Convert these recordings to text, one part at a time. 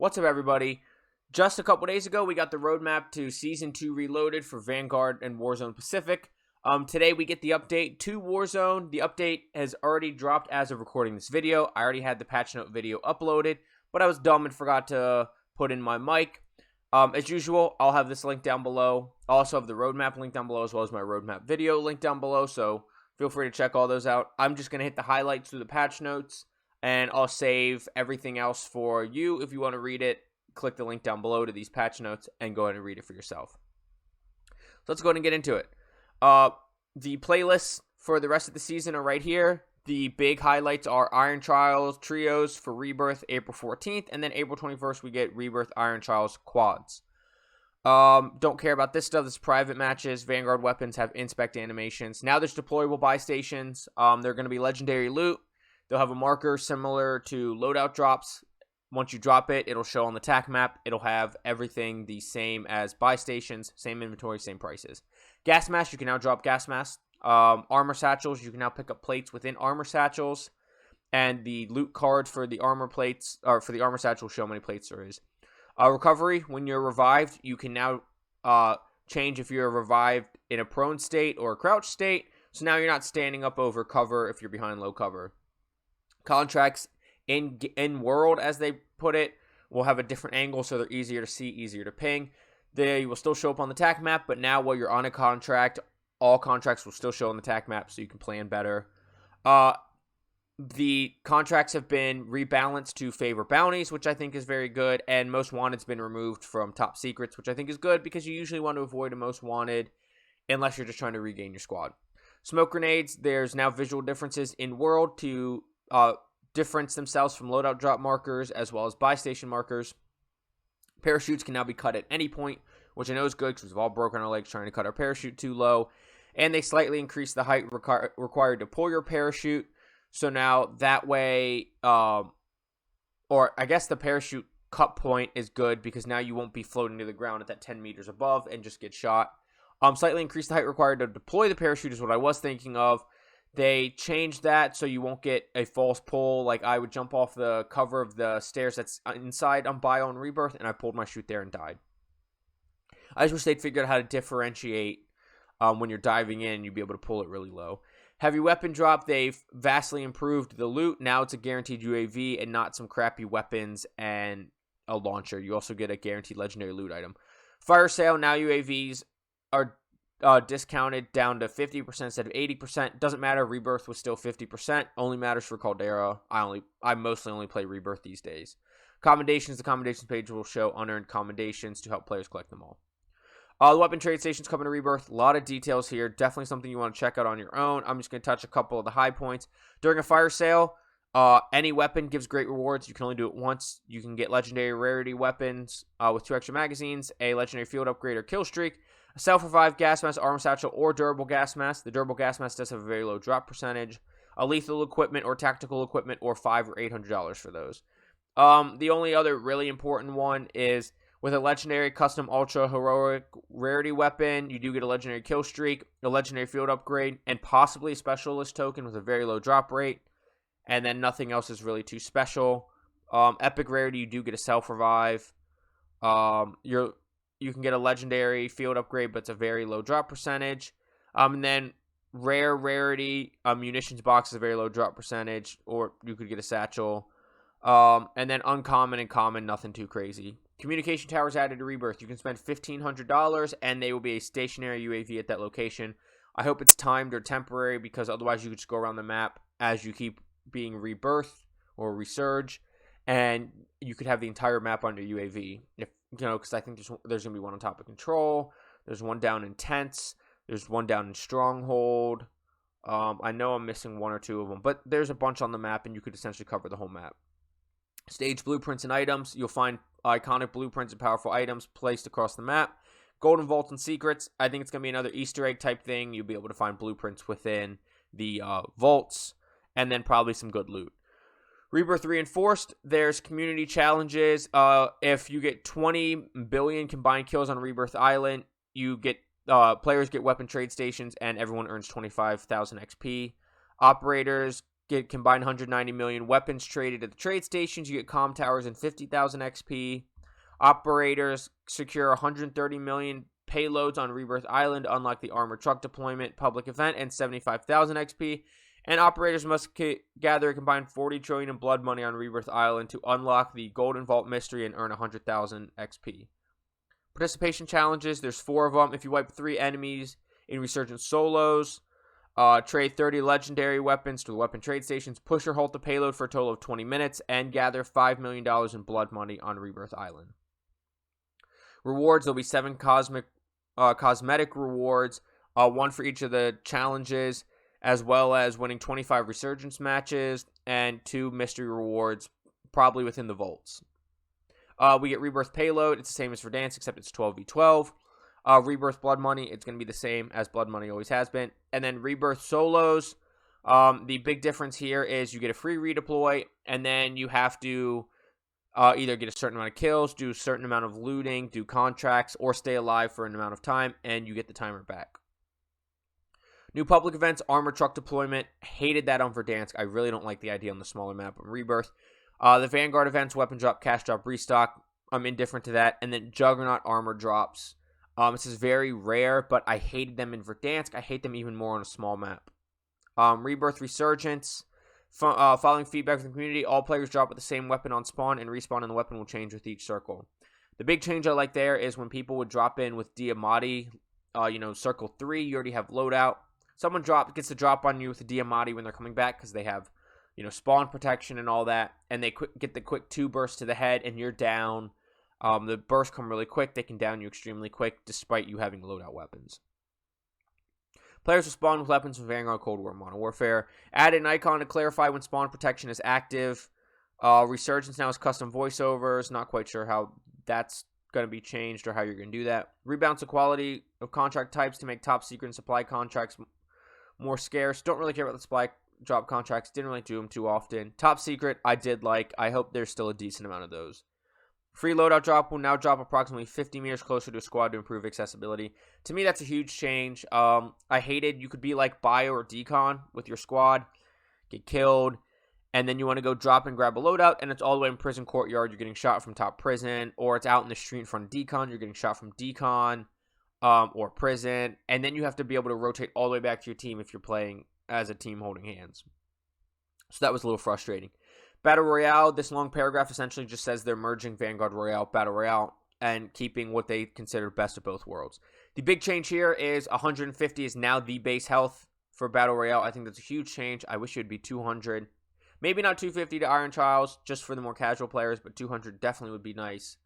What's up, everybody? Just a couple days ago, we got the roadmap to Season 2 Reloaded for Vanguard and Warzone Pacific. Today, we get the update to Warzone. The update has already dropped as of recording this video. I already had the patch note video uploaded, but I was dumb and forgot to put in my mic. As usual, I'll have this link down below. I'll also have the roadmap link down below, as well as my roadmap video link down below, so feel free to check all those out. I'm just going to hit the highlights through the patch notes, and I'll save everything else for you. If you want to read it, click the link down below to these patch notes and go ahead and read it for yourself. So let's go ahead and get into it. The playlists for the rest of the season are right here. The big highlights are Iron Trials Trios for Rebirth April 14th, and then April 21st we get Rebirth Iron Trials Quads. Don't care about this stuff. This is private matches. Vanguard weapons have inspect animations. Now there's deployable buy stations. They're going to be legendary loot. They'll have a marker similar to loadout drops. Once you drop it, it'll show on the TAC map. It'll have everything the same as buy stations, same inventory, same prices. Gas masks, you can now drop gas masks. Armor satchels, you can now pick up plates within armor satchels. And the loot card for the armor plates, or for the armor satchel, will show how many plates there is. Recovery, when you're revived, you can now change if you're revived in a prone state or a crouch state. So now you're not standing up over cover if you're behind low cover. Contracts in world, as they put it, will have a different angle, so they're easier to see, easier to ping. They will still show up on the TAC map, but now while you're on a contract, all contracts will still show on the TAC map, so you can plan better. The contracts have been rebalanced to favor bounties, which I think is very good, and Most Wanted's been removed from top secrets, which I think is good, because you usually want to avoid a Most Wanted unless you're just trying to regain your squad. Smoke grenades, there's now visual differences in world to difference themselves from loadout drop markers as well as buy station markers. Parachutes can now be cut at any point, which I know is good because we've all broken our legs trying to cut our parachute too low. And they slightly increase the height required to pull your parachute. So now that way, or I guess the parachute cut point is good because now you won't be floating to the ground at that 10 meters above and just get shot. Slightly increase the height required to deploy the parachute is what I was thinking of. They changed that so you won't get a false pull. Like I would jump off the cover of the stairs that's inside on Bio and Rebirth, and I pulled my chute there and died. I just wish they'd figured out how to differentiate when you're diving in, you'd be able to pull it really low. Heavy weapon drop, they've vastly improved the loot. Now it's a guaranteed UAV and not some crappy weapons and a launcher. You also get a guaranteed legendary loot item. Fire sale, now UAVs are discounted down to 50% instead of 80%. Doesn't matter. Rebirth was still 50%. Only matters for Caldera. I mostly only play Rebirth these days. Commendations. The commendations page will show unearned commendations to help players collect them all. The weapon trade stations coming to Rebirth. A lot of details here. Definitely something you want to check out on your own. I'm just going to touch a couple of the high points. During a fire sale, any weapon gives great rewards. You can only do it once. You can get legendary rarity weapons with 2 extra magazines, a legendary field upgrade or kill streak, a self-revive gas mask, armor satchel, or durable gas mask. The durable gas mask does have a very low drop percentage. A lethal equipment or tactical equipment, or $500 or $800 for those. The only other really important one is with a legendary custom ultra heroic rarity weapon, you do get a legendary kill streak, a legendary field upgrade, and possibly a specialist token with a very low drop rate. And then nothing else is really too special. Epic rarity, you do get a self-revive. You can get a legendary field upgrade, but it's a very low drop percentage. And then rare rarity, munitions box is a very low drop percentage, or you could get a satchel. And then uncommon and common, nothing too crazy. Communication towers added to Rebirth. You can spend $1,500, and they will be a stationary UAV at that location. I hope it's timed or temporary, because otherwise you could just go around the map as you keep being rebirthed or resurge, and you could have the entire map on your UAV. Because I think there's going to be one on top of Control. There's one down in Tents. There's one down in Stronghold. I know I'm missing 1 or 2 of them, but there's a bunch on the map, and you could essentially cover the whole map. Stage blueprints and items. You'll find iconic blueprints and powerful items placed across the map. Golden vaults and secrets. I think it's going to be another Easter egg type thing. You'll be able to find blueprints within the vaults, and then probably some good loot. Rebirth Reinforced, there's community challenges. If you get 20 billion combined kills on Rebirth Island, you get players get weapon trade stations, and everyone earns 25,000 XP. Operators get combined 190 million weapons traded at the trade stations. You get comm towers and 50,000 XP. Operators secure 130 million payloads on Rebirth Island, unlock the armored truck deployment public event, and 75,000 XP. And operators must gather a combined 40 trillion in blood money on Rebirth Island to unlock the Golden Vault mystery and earn 100,000 XP. Participation challenges, there's 4 of them. If you wipe 3 enemies in Resurgence solos, trade 30 legendary weapons to the weapon trade stations, push or halt the payload for a total of 20 minutes, and gather $5 million in blood money on Rebirth Island. Rewards, there'll be 7 cosmetic rewards, 1 for each of the challenges, as well as winning 25 Resurgence matches, and 2 mystery rewards, probably within the vaults. We get Rebirth Payload. It's the same as Verdansk, except it's 12v12. Rebirth Blood Money, it's going to be the same as Blood Money always has been. And then Rebirth Solos, the big difference here is you get a free redeploy, and then you have to either get a certain amount of kills, do a certain amount of looting, do contracts, or stay alive for an amount of time, and you get the timer back. New public events, armor truck deployment. Hated that on Verdansk. I really don't like the idea on the smaller map on Rebirth. The Vanguard events, weapon drop, cash drop, restock. I'm indifferent to that. And then Juggernaut armor drops. This is very rare, but I hated them in Verdansk. I hate them even more on a small map. Rebirth Resurgence. Following feedback from the community, all players drop with the same weapon on spawn, and respawn and the weapon will change with each circle. The big change I like there is when people would drop in with Diamati, circle 3, you already have loadout. Someone gets to drop on you with a Diamati when they're coming back because they have, spawn protection and all that, and they get the quick 2 burst to the head, and you're down. The bursts come really quick. They can down you extremely quick, despite you having loadout weapons. Players will spawn with weapons from Vanguard, Cold War, Modern Warfare. Add an icon to clarify when spawn protection is active. Resurgence now has custom voiceovers. Not quite sure how that's going to be changed or how you're going to do that. Rebalance the quality of contract types to make top secret and supply contracts more scarce. Don't really care about the supply drop contracts. Didn't really do them too often. Top secret, I did like. I hope there's still a decent amount of those. Free loadout drop will now drop approximately 50 meters closer to a squad to improve accessibility. To me, that's a huge change. I hated you could be like Bio or Decon with your squad, get killed, and then you want to go drop and grab a loadout, and it's all the way in prison courtyard. You're getting shot from top prison, or it's out in the street in front of Decon. You're getting shot from Decon or prison, and then you have to be able to rotate all the way back to your team if you're playing as a team holding hands. So that was a little frustrating. Battle Royale, this long paragraph essentially just says they're merging Vanguard Royale, Battle Royale, and keeping what they consider best of both worlds. The big change here is 150 is now the base health for Battle Royale. I think that's a huge change. I wish it would be 200. Maybe not 250 to Iron Trials, just for the more casual players, but 200 definitely would be nice.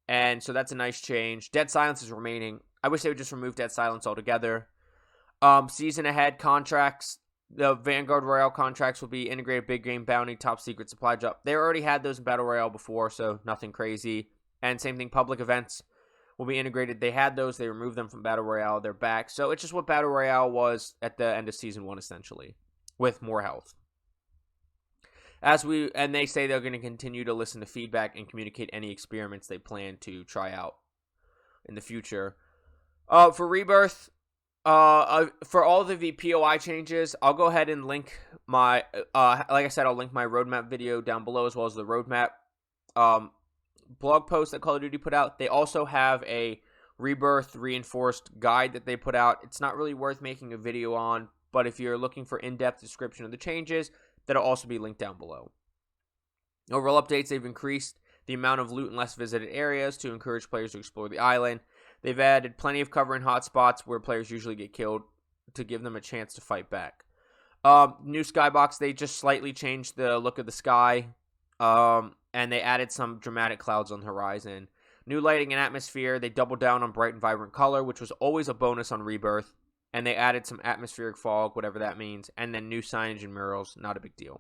And so that's a nice change. Dead Silence is remaining. I wish they would just remove Dead Silence altogether. Season ahead contracts. The Vanguard Royale contracts will be integrated big game bounty, top secret supply drop. They already had those in Battle Royale before, so nothing crazy. And same thing, public events will be integrated. They had those. They removed them from Battle Royale. They're back. So it's just what Battle Royale was at the end of Season 1, essentially, with more health. And they say they're going to continue to listen to feedback and communicate any experiments they plan to try out in the future. For Rebirth, for all of the POI changes, I'll go ahead and link my, like I said, I'll link my roadmap video down below, as well as the roadmap blog post that Call of Duty put out. They also have a Rebirth reinforced guide that they put out. It's not really worth making a video on, but if you're looking for in-depth description of the changes, that'll also be linked down below. Overall updates, they've increased the amount of loot in less visited areas to encourage players to explore the island. They've added plenty of cover in hotspots where players usually get killed to give them a chance to fight back. New skybox, they just slightly changed the look of the sky, and they added some dramatic clouds on the horizon. New lighting and atmosphere, they doubled down on bright and vibrant color, which was always a bonus on Rebirth, and they added some atmospheric fog, whatever that means, and then new signage and murals, not a big deal.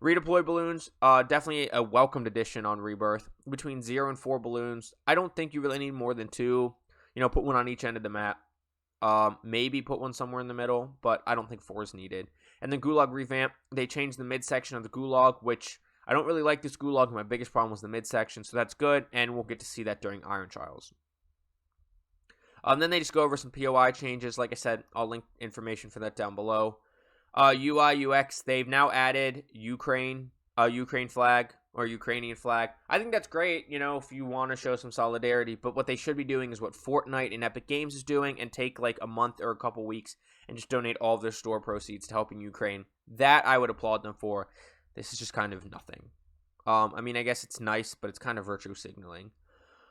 Redeploy balloons, definitely a welcomed addition on Rebirth. Between 0 and 4 balloons, I don't think you really need more than 2. Put one on each end of the map. Maybe put one somewhere in the middle, but I don't think 4 is needed. And then Gulag revamp, they changed the midsection of the Gulag, which I don't really like this Gulag. My biggest problem was the midsection, so that's good, and we'll get to see that during Iron Trials. Then they just go over some POI changes. Like I said, I'll link information for that down below. UI, UX, they've now added Ukraine flag or Ukrainian flag. I think that's great, if you want to show some solidarity. But what they should be doing is what Fortnite and Epic Games is doing, and take like a month or a couple weeks and just donate all of their store proceeds to helping Ukraine. That I would applaud them for. This is just kind of nothing. I guess it's nice, but it's kind of virtue signaling.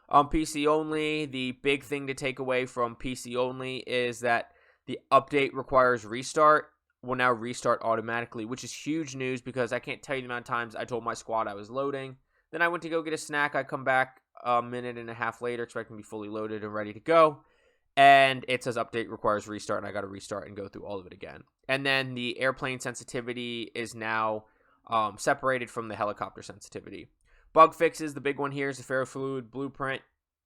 PC only, the big thing to take away from PC only is that the update requires restart. Will now restart automatically, which is huge news because I can't tell you the amount of times I told my squad I was loading. Then I went to go get a snack. I come back a minute and a half later, expecting to be fully loaded and ready to go. And it says update requires restart, and I got to restart and go through all of it again. And then the airplane sensitivity is now separated from the helicopter sensitivity. Bug fixes, the big one here is the ferrofluid blueprint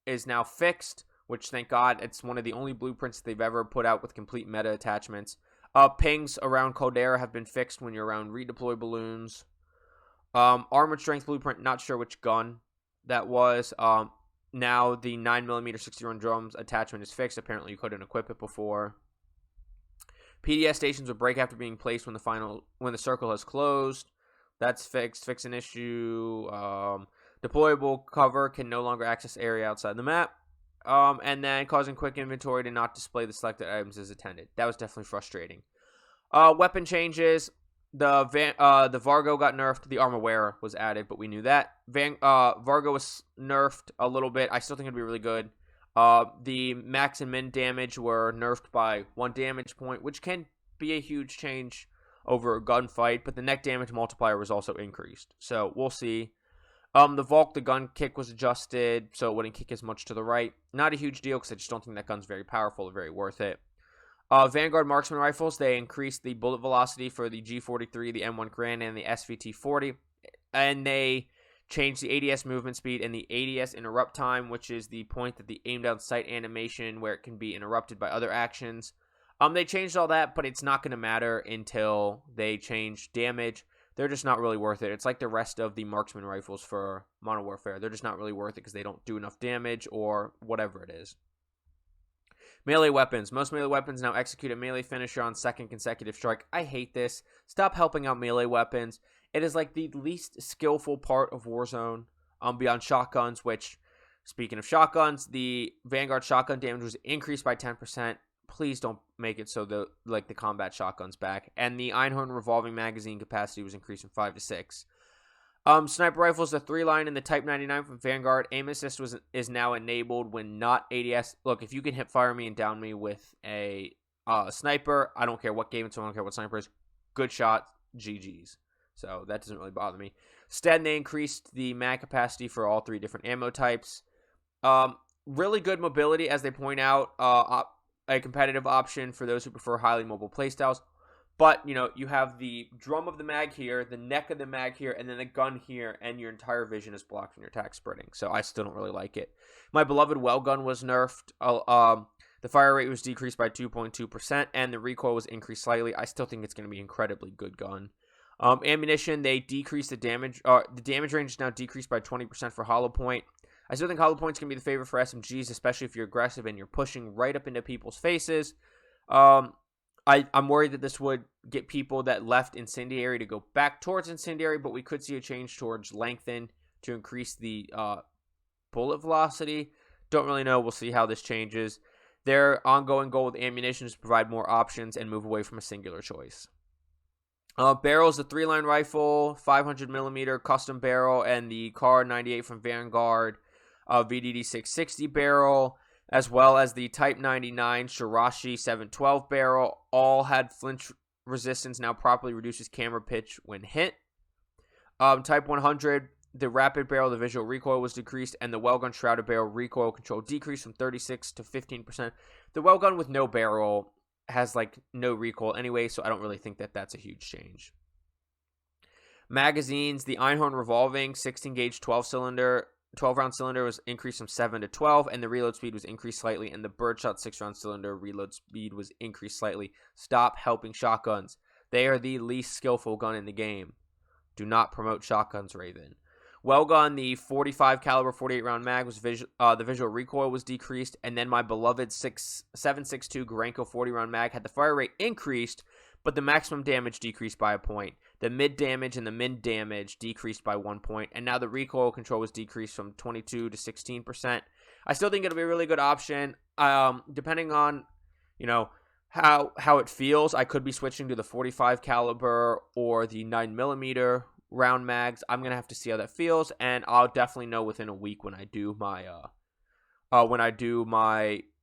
is now fixed, which thank God, it's one of the only blueprints they've ever put out with complete meta attachments. Pings around Caldera have been fixed when you're around redeploy balloons. Armored strength blueprint, not sure which gun that was. Now the 9mm 60-round drums attachment is fixed. Apparently you couldn't equip it before. PDS stations will break after being placed when the circle has closed. That's fixed. Fix an issue. Deployable cover can no longer access area outside the map. And then causing quick inventory to not display the selected items as intended. That was definitely frustrating. Weapon changes. The Vargo got nerfed. The armor wearer was added, but we knew that. Vargo was nerfed a little bit. I still think it'd be really good. The max and min damage were nerfed by 1 damage point, which can be a huge change over a gunfight, but the neck damage multiplier was also increased. So we'll see. The Volk, the gun kick was adjusted, so it wouldn't kick as much to the right. Not a huge deal, because I just don't think that gun's very powerful or very worth it. Vanguard marksman rifles, they increased the bullet velocity for the G43, the M1 Garand, and the SVT-40. And they changed the ADS movement speed and the ADS interrupt time, which is the point that the aim down sight animation where it can be interrupted by other actions. They changed all that, but it's not going to matter until they change damage. They're just not really worth it. It's like the rest of the marksman rifles for Modern Warfare. They're just not really worth it because they don't do enough damage or whatever it is. Melee weapons. Most melee weapons now execute a melee finisher on second consecutive strike. I hate this. Stop helping out melee weapons. It is like the least skillful part of Warzone beyond shotguns, which, speaking of shotguns, the Vanguard shotgun damage was increased by 10%. Please don't make it so the combat shotgun's back. And the Einhorn revolving magazine capacity was increased from 5 to 6. Sniper rifles, the 3-line and the Type 99 from Vanguard. Aim assist is now enabled when not ADS. Look, if you can hip fire me and down me with a sniper, I don't care what game it's on, I don't care what sniper is. Good shot, GG's. So that doesn't really bother me. Instead, they increased the mag capacity for all 3 different ammo types. Really good mobility, as they point out. A competitive option for those who prefer highly mobile playstyles. But, you have the drum of the mag here, the neck of the mag here, and then the gun here, and your entire vision is blocked from your attack spreading. So I still don't really like it. My beloved well gun was nerfed. The fire rate was decreased by 2.2%, and the recoil was increased slightly. I still think it's going to be an incredibly good gun. Ammunition, they decreased the damage. The damage range is now decreased by 20% for hollow point. I still think hollow point's going to be the favorite for SMGs, especially if you're aggressive and you're pushing right up into people's faces. I'm worried that this would get people that left Incendiary to go back towards Incendiary, but we could see a change towards Lengthen to increase the bullet velocity. Don't really know. We'll see how this changes. Their ongoing goal with ammunition is to provide more options and move away from a singular choice. Barrels, the 3-line rifle, 500mm custom barrel, and the CAR 98 from Vanguard VDD 660 barrel, as well as the Type 99 Shirashi 712 barrel, all had flinch resistance, now properly reduces camera pitch when hit. Type 100, the rapid barrel, the visual recoil was decreased, and the Wellgun shrouded barrel recoil control decreased from 36 to 15%. The Wellgun with no barrel has no recoil anyway, so I don't really think that that's a huge change. Magazines, the Einhorn revolving 16 gauge 12-round cylinder was increased from 7 to 12, and the reload speed was increased slightly, and the Birdshot 6-round cylinder reload speed was increased slightly. Stop helping shotguns. They are the least skillful gun in the game. Do not promote shotguns, Raven. Wellgun, the 45 caliber 48-round mag was the visual recoil was decreased, and then my beloved 7.62 Gorenko 40-round mag had the fire rate increased, but the maximum damage decreased by a point. The mid damage and the min damage decreased by 1 point, and now the recoil control was decreased from 22 to 16%. I still think it'll be a really good option. Depending on, how it feels, I could be switching to the 45 caliber or the 9mm round mags. I'm gonna have to see how that feels, and I'll definitely know within a week when I do my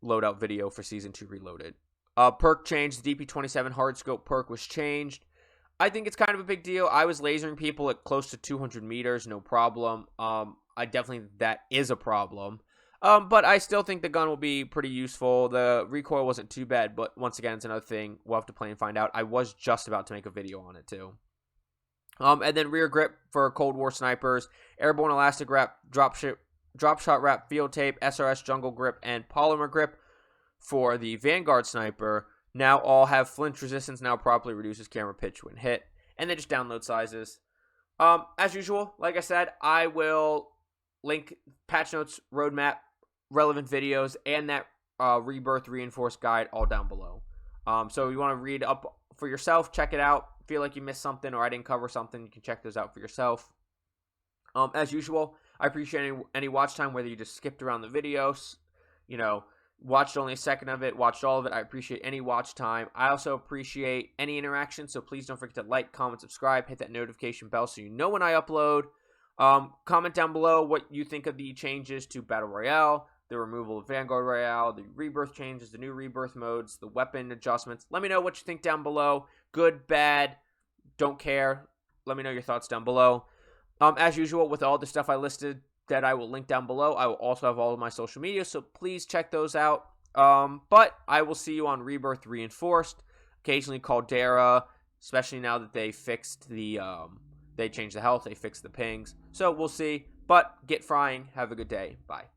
loadout video for Season 2 Reloaded. Perk change, the DP27 hard scope perk was changed. I think it's kind of a big deal. I was lasering people at close to 200 meters, no problem. I definitely think that is a problem. But I still think the gun will be pretty useful. The recoil wasn't too bad, but once again, it's another thing we'll have to play and find out. I was just about to make a video on it too. And then rear grip for Cold War snipers, airborne elastic wrap, drop shot wrap, field tape, SRS jungle grip, and polymer grip for the Vanguard sniper now all have flinch resistance, now properly reduces camera pitch when hit, and then just download sizes. As usual, like I said, I will link patch notes, roadmap, relevant videos, and that Rebirth Reinforced guide all down below. So if you want to read up for yourself, check it out. Feel like you missed something or I didn't cover something, you can check those out for yourself. As usual, I appreciate any watch time, whether you just skipped around the videos, watched only a second of it, watched all of it. I appreciate any watch time. I also appreciate any interaction, so please don't forget to like, comment, subscribe, hit that notification bell so you know when I upload. Comment down below what you think of the changes to Battle Royale, the removal of Vanguard Royale, the Rebirth changes, the new Rebirth modes, the weapon adjustments. Let me know what you think down below. Good, bad, don't care. Let me know your thoughts down below. As usual, with all the stuff I listed that I will link down below, I will also have all of my social media, so please check those out. But I will see you on Rebirth Reinforced, occasionally Caldera, especially now that they fixed the, they changed the health, they fixed the pings. So we'll see, but get frying, have a good day, bye.